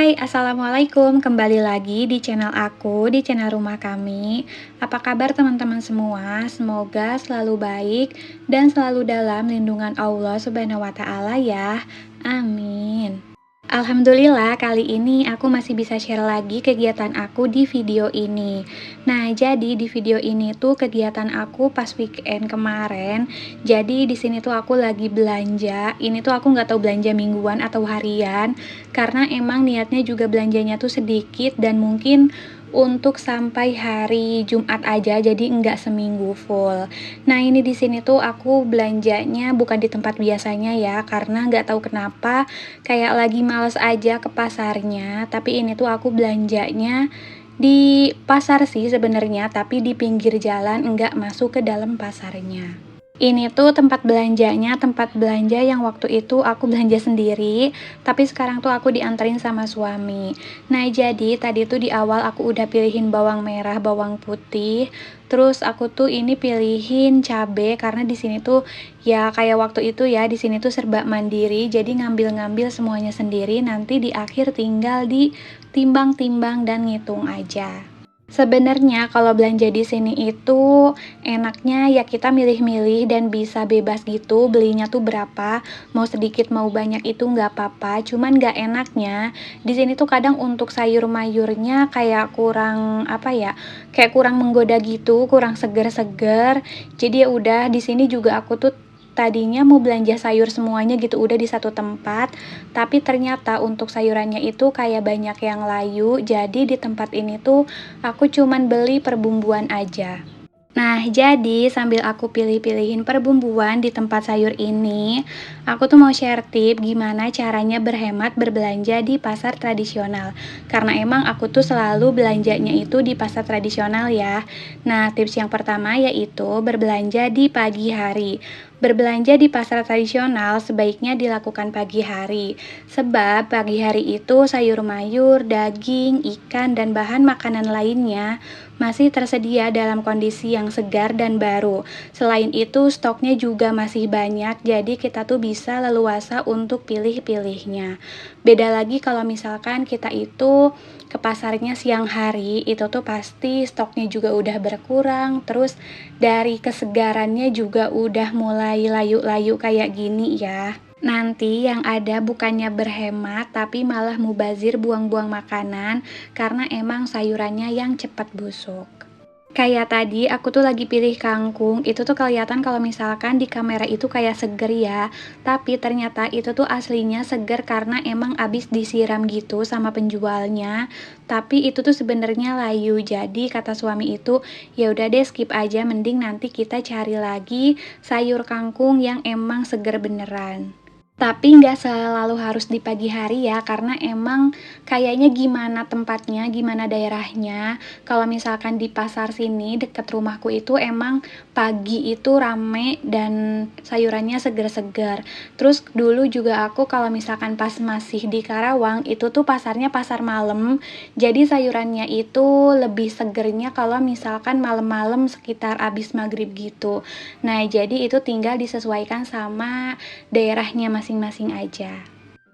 Hai, Assalamualaikum. Kembali lagi di channel aku, di channel rumah kami. Apa kabar teman-teman semua? Semoga selalu baik dan selalu dalam lindungan Allah Subhanahu wa Ta'ala ya. Amin. Alhamdulillah, kali ini aku masih bisa share lagi kegiatan aku di video ini. Nah, jadi di video ini tuh kegiatan aku pas weekend kemarin. Jadi di sini tuh aku lagi belanja. Ini tuh aku nggak tahu belanja mingguan atau harian, karena emang niatnya juga belanjanya tuh sedikit dan mungkin untuk sampai hari Jumat aja, jadi enggak seminggu full. Nah, ini di sini tuh aku belanjanya bukan di tempat biasanya ya, karena nggak tahu kenapa kayak lagi males aja ke pasarnya. Tapi ini tuh aku belanjanya di pasar sih sebenarnya, tapi di pinggir jalan, enggak masuk ke dalam pasarnya. Ini tuh tempat belanjanya, tempat belanja yang waktu itu aku belanja sendiri, tapi sekarang tuh aku dianterin sama suami. Nah, jadi tadi tuh di awal aku udah pilihin bawang merah, bawang putih, terus aku tuh ini pilihin cabe karena di sini tuh ya kayak waktu itu ya, di sini tuh serba mandiri, jadi ngambil-ngambil semuanya sendiri, nanti di akhir tinggal ditimbang-timbang dan ngitung aja. Sebenarnya kalau belanja di sini itu enaknya ya kita milih-milih dan bisa bebas gitu belinya tuh berapa, mau sedikit mau banyak itu nggak apa-apa. Cuman nggak enaknya di sini tuh kadang untuk sayur mayurnya kayak kurang apa ya, kayak kurang menggoda gitu, kurang seger-seger. Jadi ya udah di sini juga aku tuh tadinya mau belanja sayur semuanya gitu udah di satu tempat, tapi ternyata untuk sayurannya itu kayak banyak yang layu, jadi di tempat ini tuh aku cuman beli perbumbuan aja. Nah, jadi sambil aku pilih-pilihin perbumbuan di tempat sayur ini, aku tuh mau share tip gimana caranya berhemat berbelanja di pasar tradisional. Karena emang aku tuh selalu belanjanya itu di pasar tradisional ya. Nah, tips yang pertama yaitu berbelanja di pagi hari. Berbelanja di pasar tradisional sebaiknya dilakukan pagi hari. Sebab pagi hari itu sayur mayur, daging, ikan, dan bahan makanan lainnya masih tersedia dalam kondisi yang segar dan baru. Selain itu, stoknya juga masih banyak, jadi kita tuh bisa leluasa untuk pilih-pilihnya. Beda lagi kalau misalkan kita itu ke pasarnya siang hari, itu tuh pasti stoknya juga udah berkurang, terus dari kesegarannya juga udah mulai layu-layu kayak gini ya. Nanti yang ada bukannya berhemat, tapi malah mubazir buang-buang makanan karena emang sayurannya yang cepat busuk. Kayak tadi aku tuh lagi pilih kangkung, itu tuh kelihatan kalau misalkan di kamera itu kayak seger ya, tapi ternyata itu tuh aslinya seger karena emang abis disiram gitu sama penjualnya. Tapi itu tuh sebenarnya layu. Jadi kata suami itu, ya udah deh skip aja, mending nanti kita cari lagi sayur kangkung yang emang seger beneran. Tapi nggak selalu harus di pagi hari ya, karena emang kayaknya gimana tempatnya, gimana daerahnya. Kalau misalkan di pasar sini deket rumahku itu emang pagi itu rame dan sayurannya segar-segar. Terus dulu juga aku kalau misalkan pas masih di Karawang itu tuh pasarnya pasar malam. Jadi sayurannya itu lebih segernya kalau misalkan malam-malam sekitar abis maghrib gitu. Nah, jadi itu tinggal disesuaikan sama daerahnya masing-masing aja.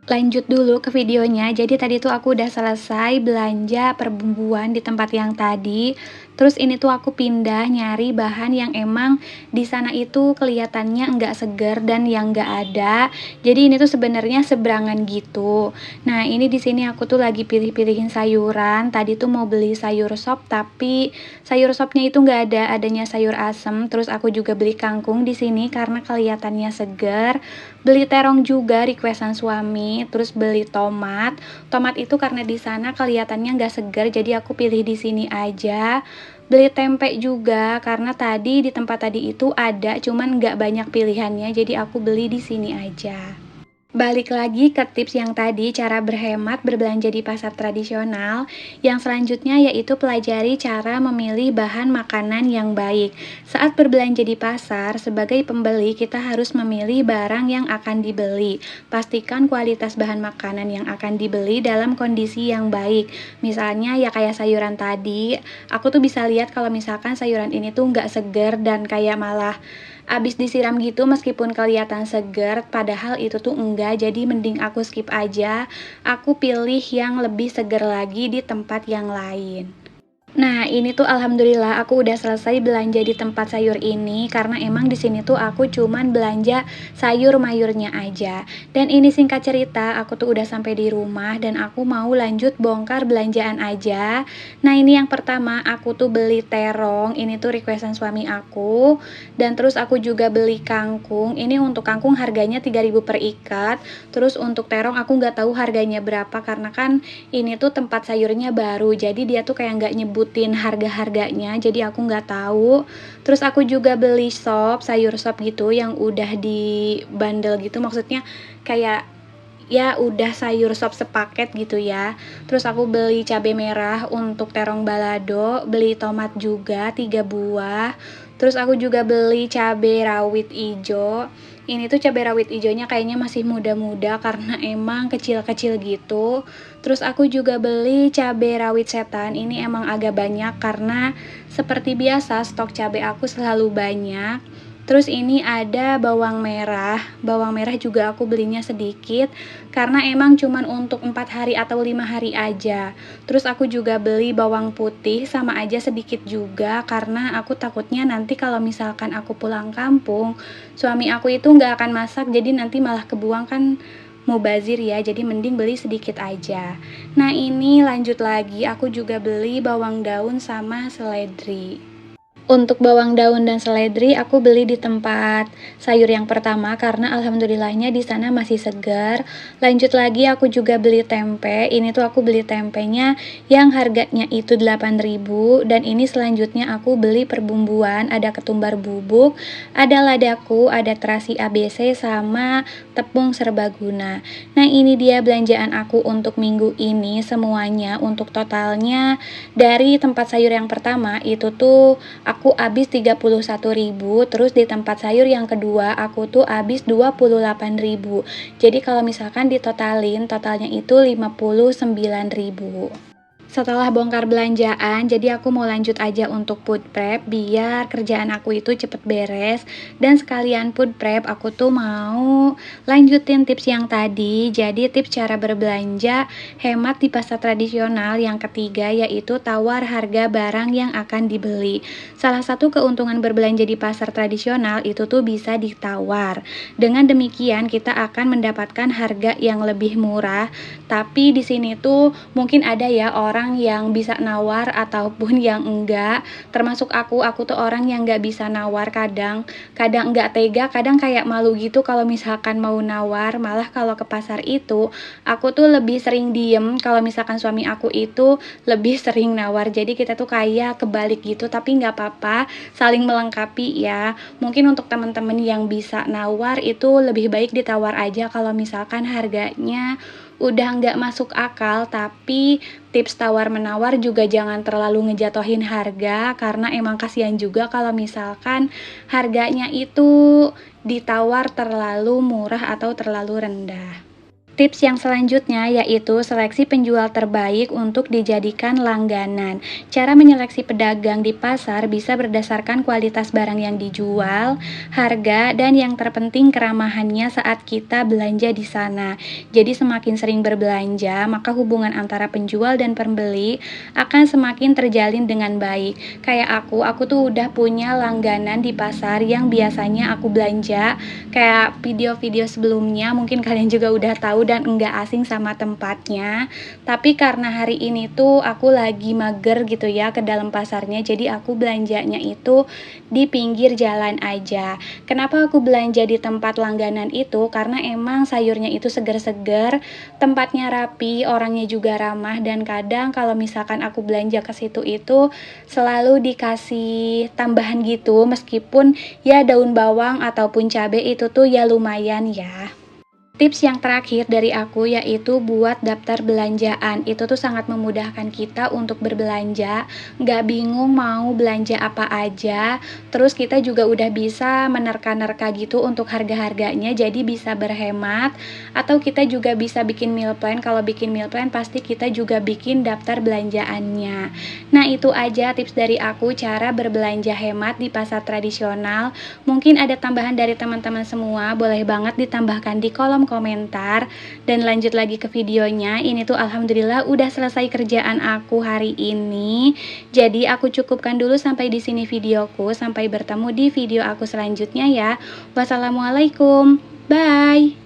Lanjut dulu ke videonya. Jadi tadi tuh aku udah selesai belanja perbumbuan di tempat yang tadi. Terus ini tuh aku pindah nyari bahan yang emang di sana itu kelihatannya enggak segar dan yang enggak ada. Jadi ini tuh sebenarnya seberangan gitu. Nah, ini di sini aku tuh lagi pilih-pilihin sayuran. Tadi tuh mau beli sayur sop tapi sayur sopnya itu enggak ada, adanya sayur asem. Terus aku juga beli kangkung di sini karena kelihatannya segar. Beli terong juga requestan suami, terus beli tomat. Tomat itu karena di sana kelihatannya nggak segar, jadi aku pilih di sini aja. Beli tempe juga karena tadi di tempat tadi itu ada, cuman nggak banyak pilihannya, jadi aku beli di sini aja. Balik lagi ke tips yang tadi, cara berhemat berbelanja di pasar tradisional. Yang selanjutnya yaitu pelajari cara memilih bahan makanan yang baik. Saat berbelanja di pasar, sebagai pembeli kita harus memilih barang yang akan dibeli. Pastikan kualitas bahan makanan yang akan dibeli dalam kondisi yang baik. Misalnya ya kayak sayuran tadi, aku tuh bisa lihat kalau misalkan sayuran ini tuh nggak segar dan kayak malah abis disiram gitu meskipun kelihatan seger, padahal itu tuh enggak. Jadi mending aku skip aja. Aku pilih yang lebih seger lagi di tempat yang lain. Nah, ini tuh alhamdulillah aku udah selesai belanja di tempat sayur ini karena emang di sini tuh aku cuman belanja sayur mayurnya aja. Dan ini singkat cerita, aku tuh udah sampai di rumah dan aku mau lanjut bongkar belanjaan aja. Nah, ini yang pertama aku tuh beli terong, ini tuh requestan suami aku. Dan terus aku juga beli kangkung. Ini untuk kangkung harganya 3.000 per ikat. Terus untuk terong aku nggak tahu harganya berapa karena kan ini tuh tempat sayurnya baru, jadi dia tuh kayak nggak nyebutin harga-harganya, jadi aku nggak tahu. Terus aku juga beli sayur sop gitu yang udah di bandel gitu, maksudnya kayak ya udah sayur sop sepaket gitu ya. Terus aku beli cabai merah untuk terong balado, beli tomat juga 3 buah. Terus aku juga beli cabai rawit ijo. Ini tuh cabai rawit ijonya kayaknya masih muda-muda karena emang kecil-kecil gitu. Terus aku juga beli cabai rawit setan. Ini emang agak banyak karena seperti biasa stok cabai aku selalu banyak. Terus ini ada bawang merah juga aku belinya sedikit karena emang cuman untuk 4 hari atau 5 hari aja. Terus aku juga beli bawang putih sama aja sedikit juga karena aku takutnya nanti kalau misalkan aku pulang kampung, suami aku itu nggak akan masak jadi nanti malah kebuang kan mubazir ya, jadi mending beli sedikit aja. Nah ini lanjut lagi aku juga beli bawang daun sama seledri. Untuk bawang daun dan seledri aku beli di tempat sayur yang pertama karena alhamdulillahnya di sana masih segar. Lanjut lagi aku juga beli tempe. Ini tuh aku beli tempenya yang harganya itu 8.000 dan ini selanjutnya aku beli perbumbuan, ada ketumbar bubuk, ada ladaku, ada terasi ABC sama tepung serbaguna. Nah, ini dia belanjaan aku untuk minggu ini semuanya untuk totalnya dari tempat sayur yang pertama itu tuh aku habis 31.000, terus di tempat sayur yang kedua aku tuh habis 28.000. Jadi kalau misalkan ditotalin, totalnya itu 59.000. Setelah bongkar belanjaan, jadi aku mau lanjut aja untuk food prep biar kerjaan aku itu cepet beres. Dan sekalian food prep aku tuh mau lanjutin tips yang tadi. Jadi tips cara berbelanja hemat di pasar tradisional yang ketiga yaitu tawar harga barang yang akan dibeli. Salah satu keuntungan berbelanja di pasar tradisional itu tuh bisa ditawar. Dengan demikian kita akan mendapatkan harga yang lebih murah. Tapi di sini tuh mungkin ada ya orang yang bisa nawar ataupun yang enggak, termasuk aku tuh orang yang nggak bisa nawar, kadang nggak tega, kadang kayak malu gitu kalau misalkan mau nawar. Malah kalau ke pasar itu aku tuh lebih sering diem, kalau misalkan suami aku itu lebih sering nawar, jadi kita tuh kayak kebalik gitu. Tapi nggak apa-apa, saling melengkapi ya. Mungkin untuk teman-teman yang bisa nawar itu lebih baik ditawar aja kalau misalkan harganya udah nggak masuk akal. Tapi tips tawar menawar juga jangan terlalu ngejatohin harga karena emang kasihan juga kalau misalkan harganya itu ditawar terlalu murah atau terlalu rendah. Tips yang selanjutnya yaitu seleksi penjual terbaik untuk dijadikan langganan. Cara menyeleksi pedagang di pasar bisa berdasarkan kualitas barang yang dijual, harga, dan yang terpenting keramahannya saat kita belanja di sana. Jadi semakin sering berbelanja, maka hubungan antara penjual dan pembeli akan semakin terjalin dengan baik. Kayak aku tuh udah punya langganan di pasar yang biasanya aku belanja. Kayak video-video sebelumnya mungkin kalian juga udah tahu dan enggak asing sama tempatnya. Tapi karena hari ini tuh aku lagi mager gitu ya ke dalam pasarnya, jadi aku belanjanya itu di pinggir jalan aja. Kenapa aku belanja di tempat langganan itu? Karena emang sayurnya itu segar-segar, tempatnya rapi, orangnya juga ramah, dan kadang kalau misalkan aku belanja ke situ itu selalu dikasih tambahan gitu, meskipun ya daun bawang ataupun cabai itu tuh ya lumayan ya. Tips yang terakhir dari aku yaitu buat daftar belanjaan. Itu tuh sangat memudahkan kita untuk berbelanja, nggak bingung mau belanja apa aja. Terus kita juga udah bisa menerka-nerka gitu untuk harga-harganya, jadi bisa berhemat. Atau kita juga bisa bikin meal plan. Kalau bikin meal plan pasti kita juga bikin daftar belanjaannya. Nah, itu aja tips dari aku cara berbelanja hemat di pasar tradisional. Mungkin ada tambahan dari teman-teman semua, boleh banget ditambahkan di kolom komentar. Dan lanjut lagi ke videonya. Ini tuh alhamdulillah udah selesai kerjaan aku hari ini. Jadi aku cukupkan dulu sampai di sini videoku. Sampai bertemu di video aku selanjutnya ya. Wassalamualaikum. Bye.